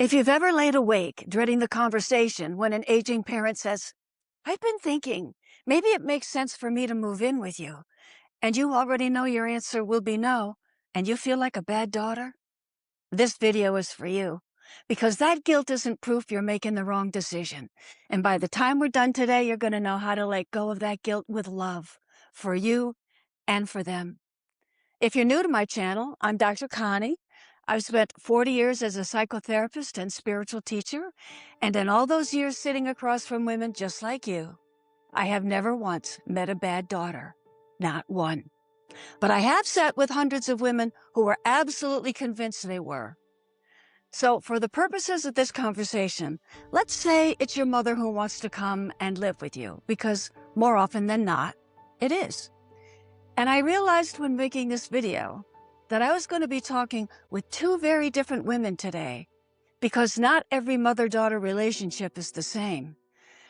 If you've ever laid awake dreading the conversation when an aging parent says, "I've been thinking, maybe it makes sense for me to move in with you," and you already know your answer will be no, and you feel like a bad daughter, this video is for you. Because that guilt isn't proof you're making the wrong decision. And by the time we're done today, you're going to know how to let go of that guilt with love for you and for them. If you're new to my channel, I'm Dr. Connie. I've spent 40 years as a psychotherapist and spiritual teacher, and in all those years sitting across from women just like you, I have never once met a bad daughter. Not one. But I have sat with hundreds of women who were absolutely convinced they were. So for the purposes of this conversation, let's say it's your mother who wants to come and live with you, because more often than not, it is. And I realized when making this video that I was going to be talking with two very different women today, because not every mother-daughter relationship is the same.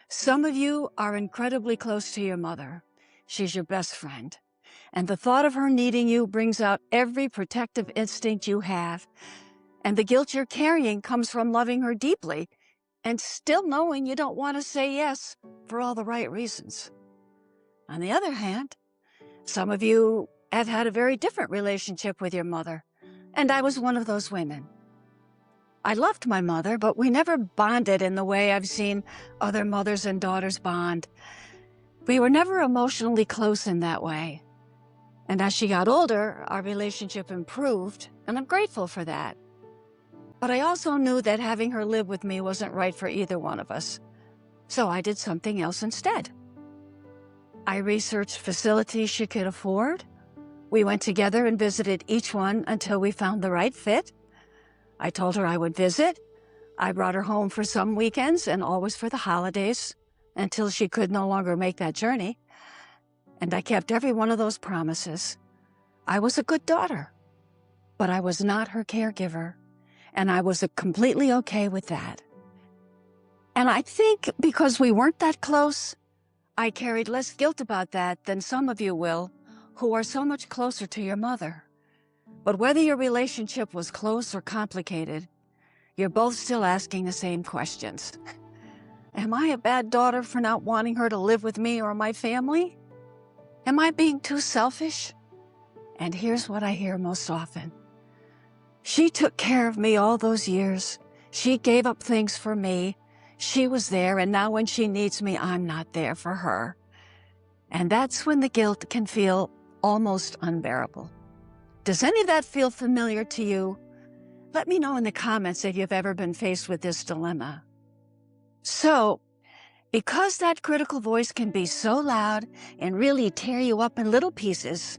Some of you are incredibly close to your mother. She's your best friend. And the thought of her needing you brings out every protective instinct you have. And the guilt you're carrying comes from loving her deeply and still knowing you don't want to say yes for all the right reasons. On the other hand, some of you have had a very different relationship with your mother, and I was one of those women. I loved my mother, but we never bonded in the way I've seen other mothers and daughters bond. We were never emotionally close in that way. And as she got older, our relationship improved, and I'm grateful for that. But I also knew that having her live with me wasn't right for either one of us. So I did something else instead. I researched facilities she could afford. We went together and visited each one until we found the right fit. I told her I would visit. I brought her home for some weekends and always for the holidays until she could no longer make that journey. And I kept every one of those promises. I was a good daughter, but I was not her caregiver. And I was completely okay with that. And I think because we weren't that close, I carried less guilt about that than some of you will, who are so much closer to your mother. But whether your relationship was close or complicated, you're both still asking the same questions. Am I a bad daughter for not wanting her to live with me or my family? Am I being too selfish? And here's what I hear most often. She took care of me all those years. She gave up things for me. She was there, and now when she needs me, I'm not there for her. And that's when the guilt can feel almost unbearable. Does any of that feel familiar to you? Let me know in the comments if you've ever been faced with this dilemma. So, because that critical voice can be so loud and really tear you up in little pieces,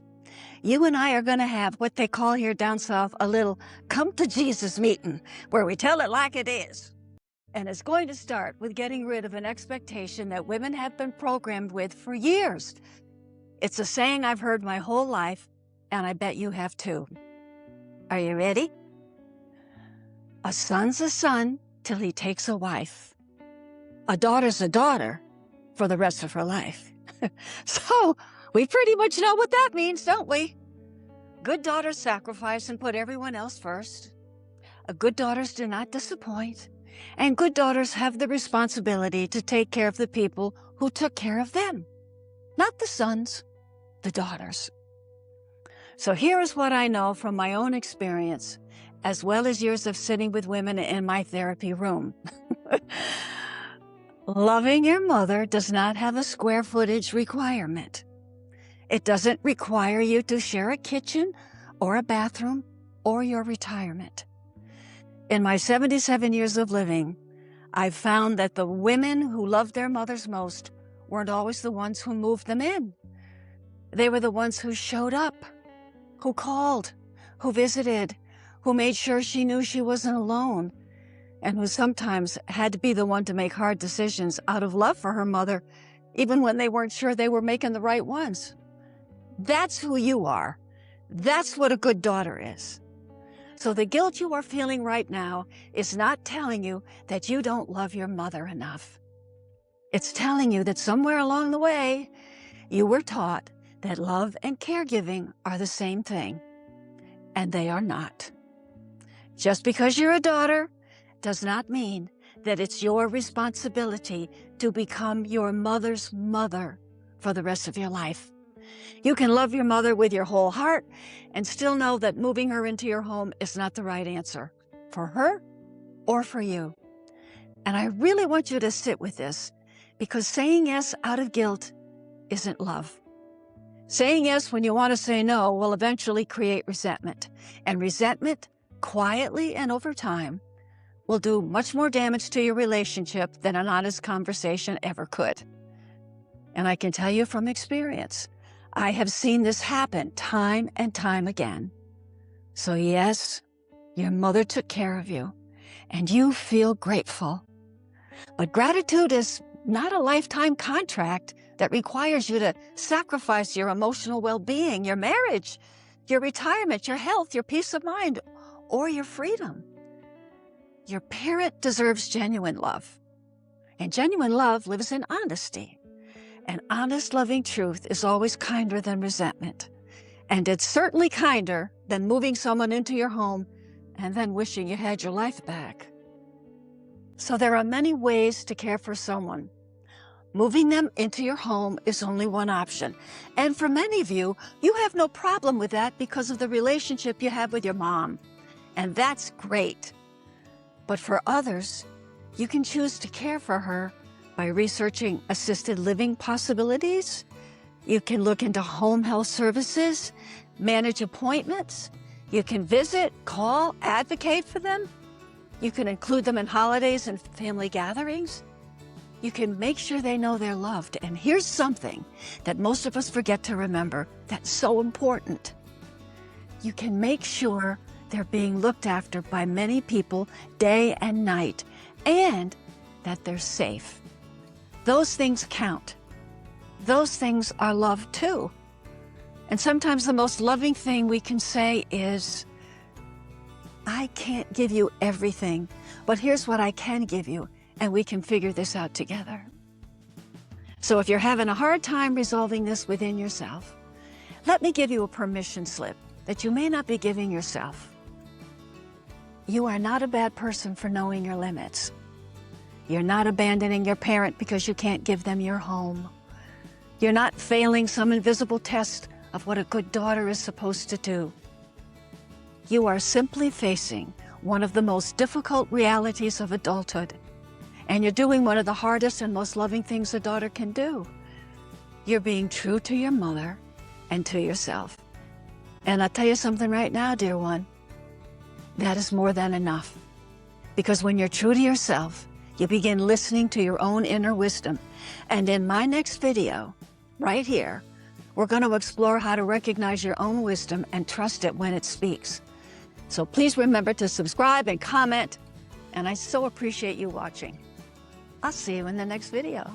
you and I are going to have what they call here down south a little come to Jesus meeting, where we tell it like it is. And it's going to start with getting rid of an expectation that women have been programmed with for years. It's a saying I've heard my whole life, and I bet you have too. Are you ready? A son's a son till he takes a wife. A daughter's a daughter for the rest of her life. So, we pretty much know what that means, don't we? Good daughters sacrifice and put everyone else first. Good daughters do not disappoint. And good daughters have the responsibility to take care of the people who took care of them. Not the sons, the daughters. So here is what I know from my own experience, as well as years of sitting with women in my therapy room. Loving your mother does not have a square footage requirement. It doesn't require you to share a kitchen or a bathroom or your retirement. In my 77 years of living, I've found that the women who loved their mothers most weren't always the ones who moved them in. They were the ones who showed up, who called, who visited, who made sure she knew she wasn't alone, and who sometimes had to be the one to make hard decisions out of love for her mother, even when they weren't sure they were making the right ones. That's who you are. That's what a good daughter is. So the guilt you are feeling right now is not telling you that you don't love your mother enough. It's telling you that somewhere along the way, you were taught that love and caregiving are the same thing, and they are not. Just because you're a daughter does not mean that it's your responsibility to become your mother's mother for the rest of your life. You can love your mother with your whole heart and still know that moving her into your home is not the right answer for her or for you. And I really want you to sit with this, because saying yes out of guilt isn't love. Saying yes when you want to say no will eventually create resentment. And resentment, quietly and over time, will do much more damage to your relationship than an honest conversation ever could. And I can tell you from experience, I have seen this happen time and time again. So yes, your mother took care of you, and you feel grateful. But gratitude is not a lifetime contract that requires you to sacrifice your emotional well-being, your marriage, your retirement, your health, your peace of mind, or your freedom. Your parent deserves genuine love. And genuine love lives in honesty. And honest, loving truth is always kinder than resentment. And it's certainly kinder than moving someone into your home and then wishing you had your life back. So there are many ways to care for someone. Moving them into your home is only one option. And for many of you, you have no problem with that because of the relationship you have with your mom. And that's great. But for others, you can choose to care for her by researching assisted living possibilities. You can look into home health services, manage appointments. You can visit, call, advocate for them. You can include them in holidays and family gatherings. You can make sure they know they're loved. And here's something that most of us forget to remember that's so important. You can make sure they're being looked after by many people day and night, and that they're safe. Those things count. Those things are love too. And sometimes the most loving thing we can say is, I can't give you everything, but here's what I can give you, and we can figure this out together. So if you're having a hard time resolving this within yourself, let me give you a permission slip that you may not be giving yourself. You are not a bad person for knowing your limits. You're not abandoning your parent because you can't give them your home. You're not failing some invisible test of what a good daughter is supposed to do. You are simply facing one of the most difficult realities of adulthood, and you're doing one of the hardest and most loving things a daughter can do. You're being true to your mother and to yourself. And I'll tell you something right now, dear one, that is more than enough. Because when you're true to yourself, you begin listening to your own inner wisdom. And in my next video, right here, we're going to explore how to recognize your own wisdom and trust it when it speaks. So please remember to subscribe and comment, and I so appreciate you watching. I'll see you in the next video.